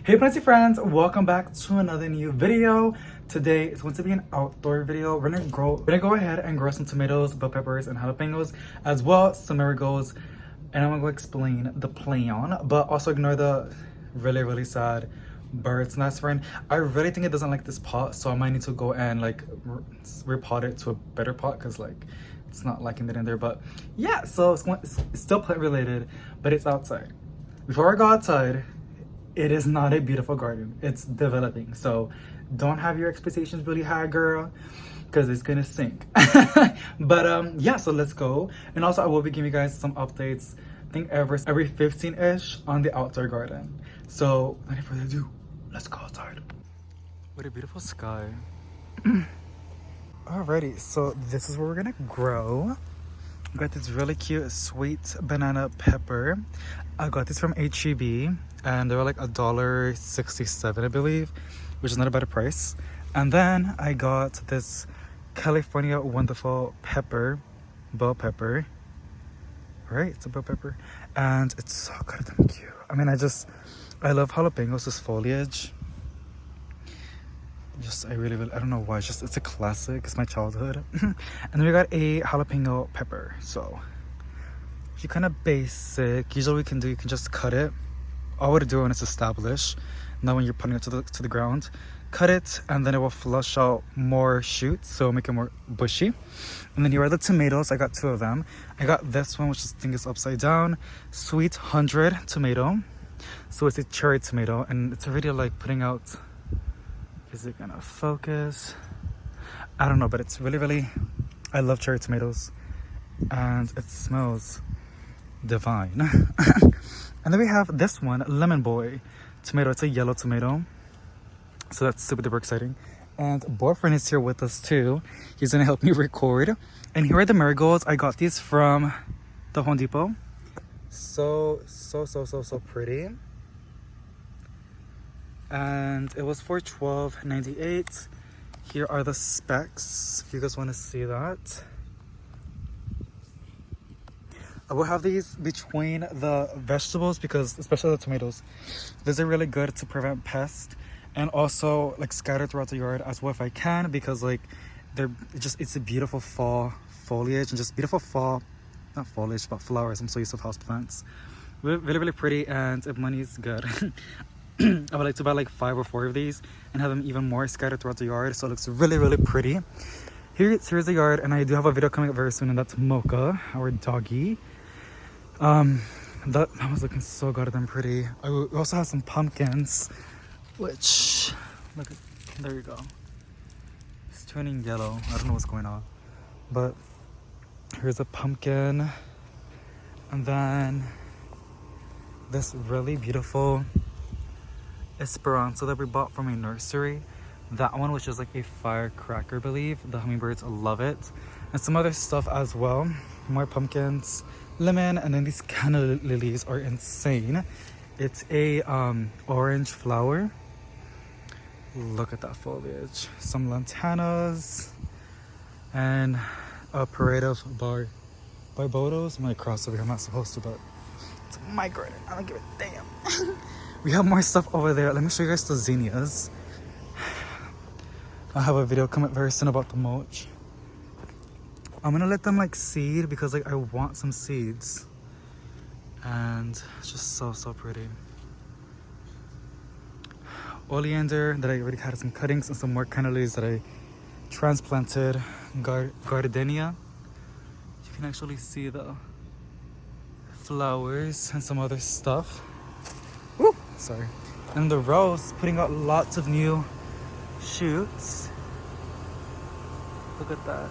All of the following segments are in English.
Hey plenty friends, welcome back to another new video. Today is going to be an outdoor video. We're gonna go ahead and grow some tomatoes, bell peppers, and jalapeños, as well as some marigolds. And I'm gonna go explain the plan, but also ignore the really sad bird's nest friend. I really think it doesn't like this pot, so I might need to go and like repot it to a better pot because like it's not liking it in there. But yeah, so it's still plant related, but it's outside. Before I go outside, it is not a beautiful garden. It's developing, so don't have your expectations really high, girl, because it's gonna sink. But yeah, so let's go. And also I will be giving you guys some updates, I think every 15-ish on the outdoor garden. So without any further ado, let's go outside. What a beautiful sky. Alrighty, so this is where we're gonna grow. I got this really cute sweet banana pepper. I got this from HEB and they were like $1.67, I believe, which is not a bad price. And then I got this California wonderful pepper, bell pepper. Right, it's a bell pepper, and it's so goddamn cute. I mean, I love jalapenos, this foliage. I don't know why, it's a classic, it's my childhood. And then we got a jalapeno pepper. So if you kind of basic, usually you can just cut it. All I would do when it's established, not when you're putting it to the ground. Cut it, and then it will flush out more shoots, so make it more bushy. And then here are the tomatoes. I got 2 of them. I got this one, which I think is upside down, sweet 100 tomato. So it's a cherry tomato, and it's already like putting out. Is it gonna focus? I don't know, but it's really, I love cherry tomatoes, and it smells divine. And then we have this one, lemon boy tomato. It's a yellow tomato, so that's super duper exciting. And boyfriend is here with us too. He's gonna help me record. And here are the marigolds. I got these from the Home Depot. So pretty. And it was for $12.98. Here are the specs if you guys want to see that. I will have these between the vegetables because, especially the tomatoes, these are really good to prevent pests, and also like scattered throughout the yard as well if I can, because like it's a beautiful fall foliage and just beautiful fall, not foliage but flowers. I'm so used to houseplants. Really pretty, and if money is good. I would like to buy like 5 or 4 of these and have them even more scattered throughout the yard, so it looks really pretty. Here's the yard, and I do have a video coming up very soon, and that's Mocha, our doggy. That was looking so goddamn pretty. We also have some pumpkins, which look at, there you go. It's turning yellow. I don't know what's going on, but here's a pumpkin, and then this really beautiful Esperanza that we bought from a nursery. That one, which is like a firecracker, I believe. The hummingbirds love it. And some other stuff as well. More pumpkins, lemon, and then these canna lilies are insane. It's a orange flower. Look at that foliage. Some lantanas and a parade of barbados. I'm gonna cross over here. I'm not supposed to, but it's my garden. I don't give a damn. We have more stuff over there. Let me show you guys the zinnias. I have a video coming very soon about the mulch. I'm gonna let them like seed because like I want some seeds, and it's just so pretty. Oleander that I already had some cuttings, and some more canna lilies that I transplanted. Gardenia. You can actually see the flowers and some other stuff. Woo! Sorry. And the rose putting out lots of new shoots. Look at that.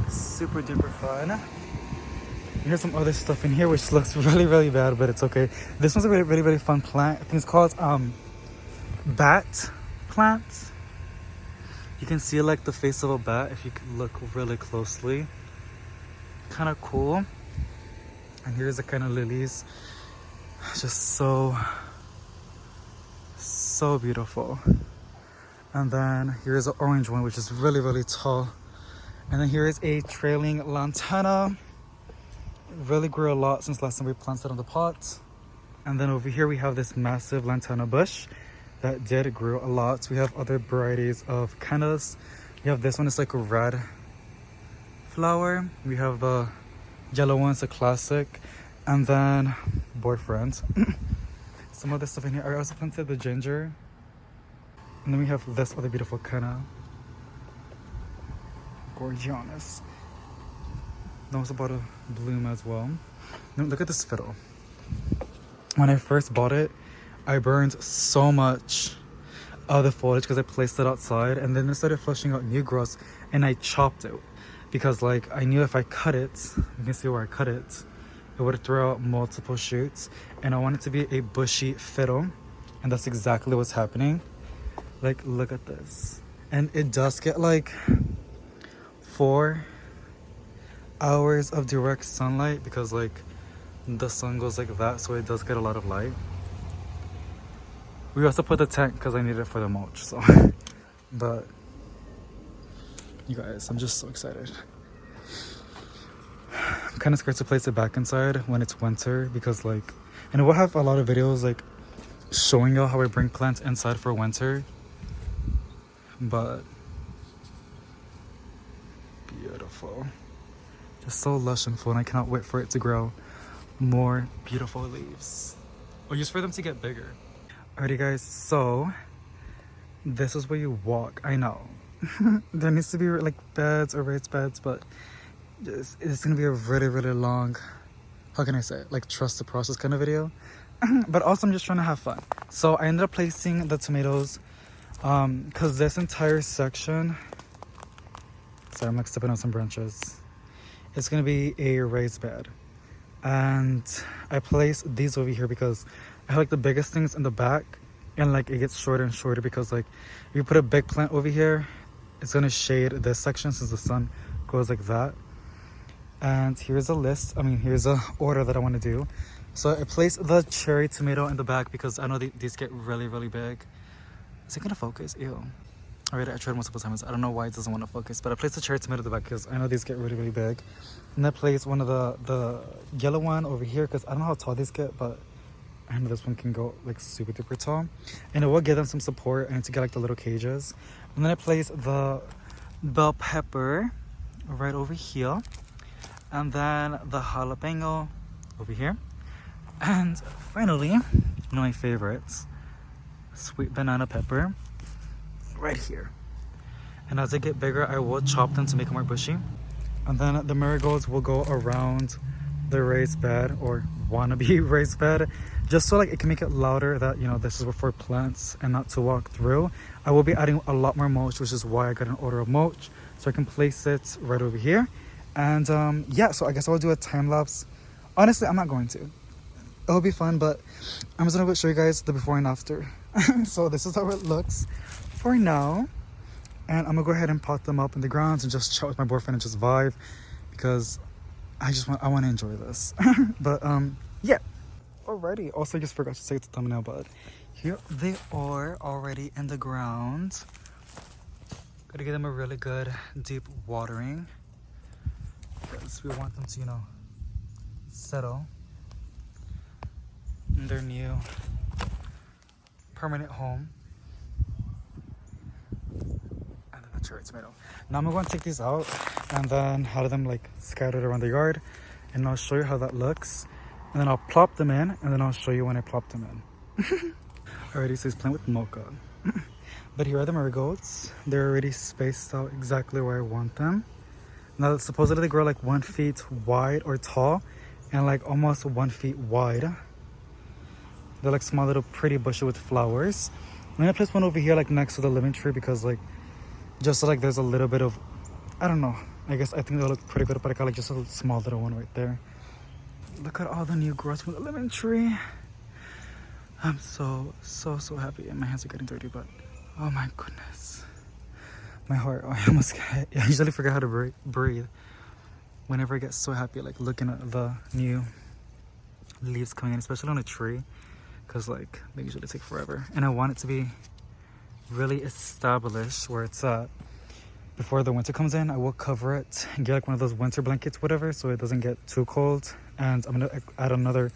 Super duper fun. Here's some other stuff in here which looks really bad, but it's okay. This one's a really fun plant. I think it's called bat plant. You can see like the face of a bat if you can look really closely. Kind of cool. And here's the kind of lilies. Just so beautiful. And then here's an orange one, which is really tall And then here is a trailing lantana. Really grew a lot since last time we planted it on the pot. And then over here we have this massive lantana bush that did grow a lot. We have other varieties of cannas. We have this one, it's like a red flower. We have the yellow one, it's a classic. And then boyfriend. Some other stuff in here. I also planted the ginger. And then we have this other beautiful canna. Gorgeous. That was about to bloom as well. Now look at this fiddle. When I first bought it, I burned so much of the foliage because I placed it outside, and then it started flushing out new growth, and I chopped it because like I knew if I cut it, you can see where I cut it, it would throw out multiple shoots, and I want it to be a bushy fiddle, and that's exactly what's happening. Like, look at this. And it does get like 4 hours of direct sunlight because like the sun goes like that, so it does get a lot of light. We also put the tent because I needed it for the mulch, so but you guys, I'm just so excited. I'm kind of scared to place it back inside when it's winter because like, and we'll have a lot of videos like showing y'all how I bring plants inside for winter, but beautiful, just so lush and full, and I cannot wait for it to grow more beautiful leaves, or just for them to get bigger. Alrighty guys, so this is where you walk. I know there needs to be like beds or raised beds, but it's gonna be a really long, how can I say it, like trust the process kind of video. But also I'm just trying to have fun. So I ended up placing the tomatoes because this entire section, sorry I'm like stepping on some branches, it's gonna be a raised bed. And I placed these over here because I have like the biggest things in the back, and like it gets shorter and shorter because like if you put a big plant over here, it's gonna shade this section since the sun goes like that. And here's a list, here's a order that I want to do. So I placed the cherry tomato in the back because I know these get really big. Is it gonna focus? Ew. Alright, I tried multiple times. I don't know why it doesn't want to focus, but I placed the cherry tomato in the back because I know these get really big. And I placed one of the yellow one over here because I don't know how tall these get, but I know this one can go like super duper tall. And it will give them some support and to get like the little cages. And then I placed the bell pepper right over here. And then the jalapeno over here. And finally, one of my favorites, sweet banana pepper right here. And as they get bigger, I will chop them to make them more bushy. And then the marigolds will go around the raised bed, or wannabe raised bed, just so like it can make it louder that, you know, this is for plants and not to walk through. I will be adding a lot more mulch, which is why I got an order of mulch, so I can place it right over here. And yeah, so I guess I'll do a time lapse. Honestly, I'm not going to. It'll be fun, but I'm just gonna go show you guys the before and after. So this is how it looks for now. And I'm gonna go ahead and pot them up in the grounds and just chat with my boyfriend and just vibe because I want to enjoy this. But yeah. Alrighty. Also, I just forgot to say it's the thumbnail, but here they are already in the ground. Gotta give them a really good deep watering because we want them to, you know, settle in their new permanent home. And then the cherry tomato. Now I'm going to take these out and then have them like scattered around the yard, and I'll show you how that looks. And then I'll plop them in, and then I'll show you when I plop them in. Alrighty, so he's playing with mocha. But here are the marigolds. They're already spaced out exactly where I want them. Now supposedly they grow like 1 foot wide or tall, and like almost 1 foot wide. They're like small little pretty bushes with flowers. I'm gonna place one over here like next to the lemon tree because like just so like there's a little bit of, I don't know, I think they'll look pretty good, but I got like just a small little one right there. Look at all the new growth from the lemon tree. I'm so happy, and my hands are getting dirty, but oh my goodness, my heart, I usually forget how to breathe whenever I get so happy, like looking at the new leaves coming in, especially on a tree, because like they usually take forever, and I want it to be really established where it's at before the winter comes in, I will cover it and get like one of those winter blankets, whatever, so it doesn't get too cold. And I'm gonna add another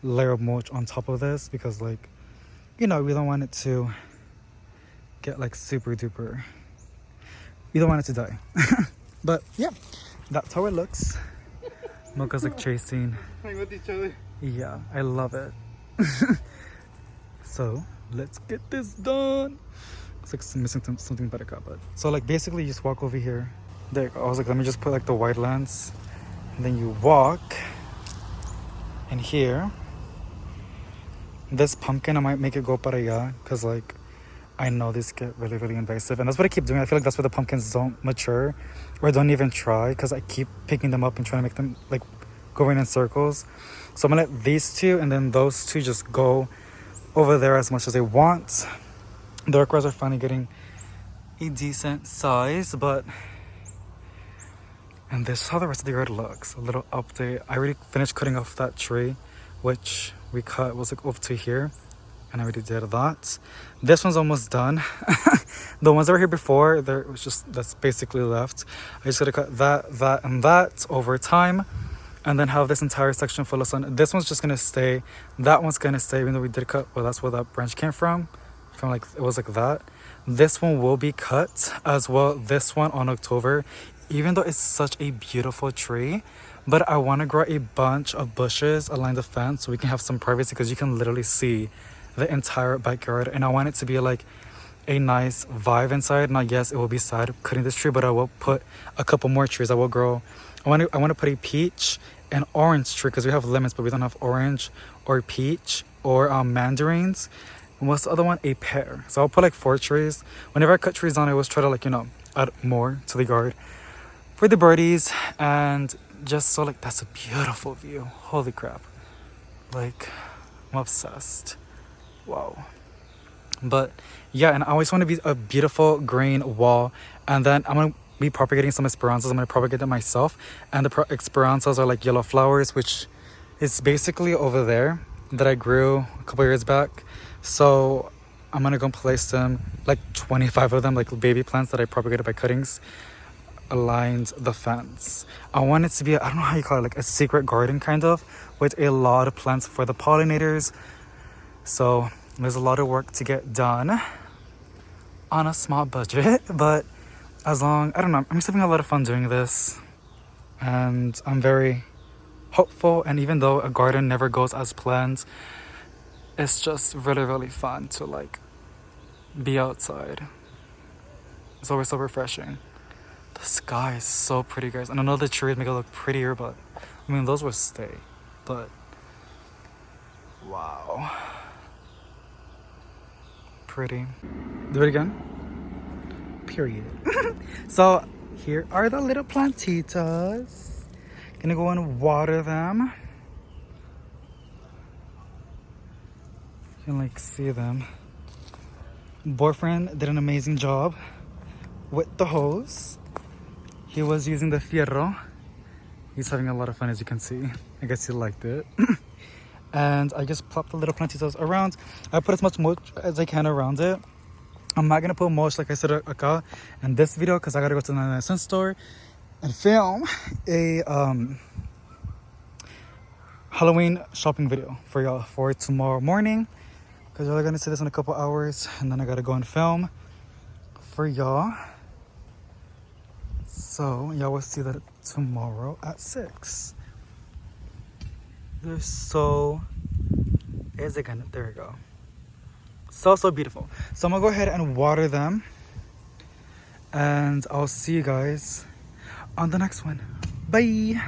layer of mulch on top of this because, like, you know, we don't want it to get like super duper. We don't want it to die. But yeah, that's how it looks. Mocha's like chasing. Yeah, I love it. So let's get this done. It's like missing something better cut, but so like basically you just walk over here. There you go. I was like, let me just put like the wide lens, and then you walk in here. This pumpkin, I might make it go para allá because like I know these get really, really invasive, and that's what I keep doing. I feel like that's where the pumpkins don't mature or don't even try because I keep picking them up and trying to make them like going in circles. So I'm gonna let these two and then those two just go over there as much as they want. The okras are finally getting a decent size, but and this is how the rest of the yard looks. A little update. I already finished cutting off that tree, which we cut was like up to here, and I already did that. This one's almost done. The ones that were here before, there was just that's basically left. I just gotta cut that, and that over time, and then have this entire section full of sun. This one's just gonna stay. That one's gonna stay, even though we did cut. Well, that's where that branch came from like it was like that. This one will be cut as well. This one on October, even though it's such a beautiful tree, but I want to grow a bunch of bushes along the fence so we can have some privacy because you can literally see the entire backyard, and I want it to be like a nice vibe inside. Now yes, it will be sad cutting this tree, but I will put a couple more trees. I will grow. I want to put a peach and orange tree because we have lemons but we don't have orange or peach or mandarins. And what's the other one? A pear. So I'll put like 4 trees. Whenever I cut trees down, I always try to, like, you know, add more to the yard for the birdies, and just so like that's a beautiful view. Holy crap, like I'm obsessed. Wow. But yeah, and I always want to be a beautiful green wall, and then I'm gonna be propagating some esperanzas. I'm gonna propagate them myself, and the esperanzas are like yellow flowers, which is basically over there that I grew a couple years back. So I'm gonna go place them, like 25 of them, like baby plants that I propagated by cuttings, aligned the fence. I want it to be, I don't know how you call it, like a secret garden kind of, with a lot of plants for the pollinators. So there's a lot of work to get done on a small budget, but as long, I don't know, I'm just having a lot of fun doing this, and I'm very hopeful. And even though a garden never goes as planned, it's just really, really fun to like be outside. It's always so refreshing. The sky is so pretty, guys, and I know the trees make it look prettier, but I mean those will stay. But wow, pretty. Do it again. Period. So here are the little plantitas. Gonna go and water them. You can like see them. Boyfriend did an amazing job with the hose. He was using the fierro. He's having a lot of fun, as you can see. I guess he liked it. And I just plopped the little plantitas around. I put as much mulch as I can around it. I'm not gonna put mulch like I said acá in this video because I gotta go to the 99-cent store and film a Halloween shopping video for y'all for tomorrow morning, because y'all are gonna see this in a couple hours, and then I gotta go and film for y'all. So y'all will see that tomorrow at 6. They're so, is it gonna, there we go. So beautiful. So I'm gonna go ahead and water them, and I'll see you guys on the next one. Bye.